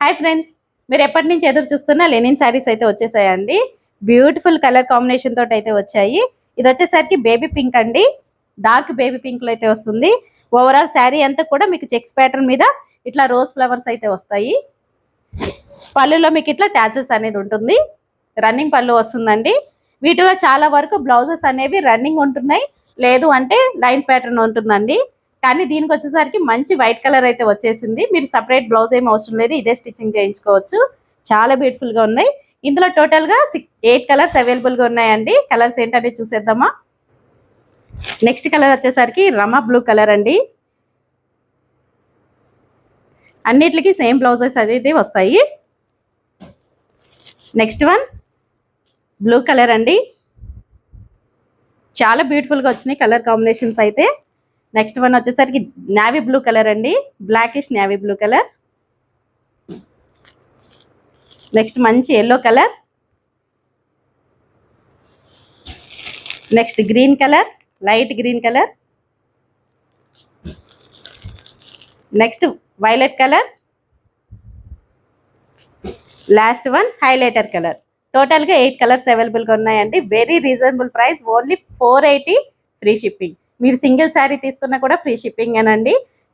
Hi friends, మీరు ఎప్పటి నుంచి ఎదురు చూస్తున్న లెనిన్ శారీస్ అయితే వచ్చేసాయండి. బ్యూటిఫుల్ కలర్ కాంబినేషన్ తోటి అయితే వచ్చాయి. ఇది వచ్చేసరికి బేబీ పింక్ అండి. డార్క్ బేబీ పింక్ లో అయితే వస్తుంది. ఓవరాల్ శారీ అంతా కూడా మీకు చెక్స్ ప్యాటర్న్ మీద ఇట్లా రోజ్ ఫ్లవర్స్ అయితే వస్తాయి. పళ్ళులో మీకు ఇట్లా టాజిల్స్ అనేది ఉంటుంది. రన్నింగ్ పళ్ళు వస్తుందండి. వీటిలో చాలా వరకు బ్లౌజెస్ అనేవి రన్నింగ్ ఉంటున్నాయి, లేదు అంటే లైన్ ప్యాటర్న్ ఉంటుందండి. కానీ దీనికి వచ్చేసరికి మంచి వైట్ కలర్ అయితే వచ్చేసింది. మీరు సపరేట్ బ్లౌజ్ ఏం అవసరం లేదు, ఇదే స్టిచ్చింగ్ చేయించుకోవచ్చు. చాలా బ్యూటిఫుల్ గా ఉన్నాయి. ఇందులో టోటల్ గా 8 కలర్స్ అవైలబుల్ గా ఉన్నాయండి. కలర్స్ ఏంటనేది చూసేద్దామా. నెక్స్ట్ కలర్ వచ్చేసరికి రమా బ్లూ కలర్ అండి. అన్నిటికి సేమ్ బ్లౌజెస్ అనేది వస్తాయి. నెక్స్ట్ వన్ బ్లూ కలర్ అండి. చాలా బ్యూటిఫుల్ గా వచ్చినాయి కలర్ కాంబినేషన్స్ అయితే. నెక్స్ట్ వన్ వచ్చేసరికి నేవీ బ్లూ కలర్ అండి, blackish navy blue colour. Next మంచి yellow colour. Next green colour, light green colour. Next violet colour. Last one highlighter colour. టోటల్గా 8 colours అవైలబుల్గా ఉన్నాయండి. Very reasonable price, only 480 free shipping. మీరు single sari తీసుకున్నా కూడా free shipping అనండి.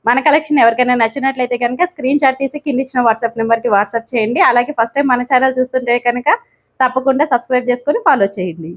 మన కలెక్షన్ ఎవరికైనా నచ్చినట్లయితే కనుక స్క్రీన్ షాట్ తీసి కింద ఇచ్చిన వాట్సాప్ నెంబర్కి వాట్సాప్ చేయండి. అలాగే ఫస్ట్ టైం మన ఛానల్ చూస్తుంటే కనుక తప్పకుండా సబ్స్క్రైబ్ చేసుకొని ఫాలో చేయండి.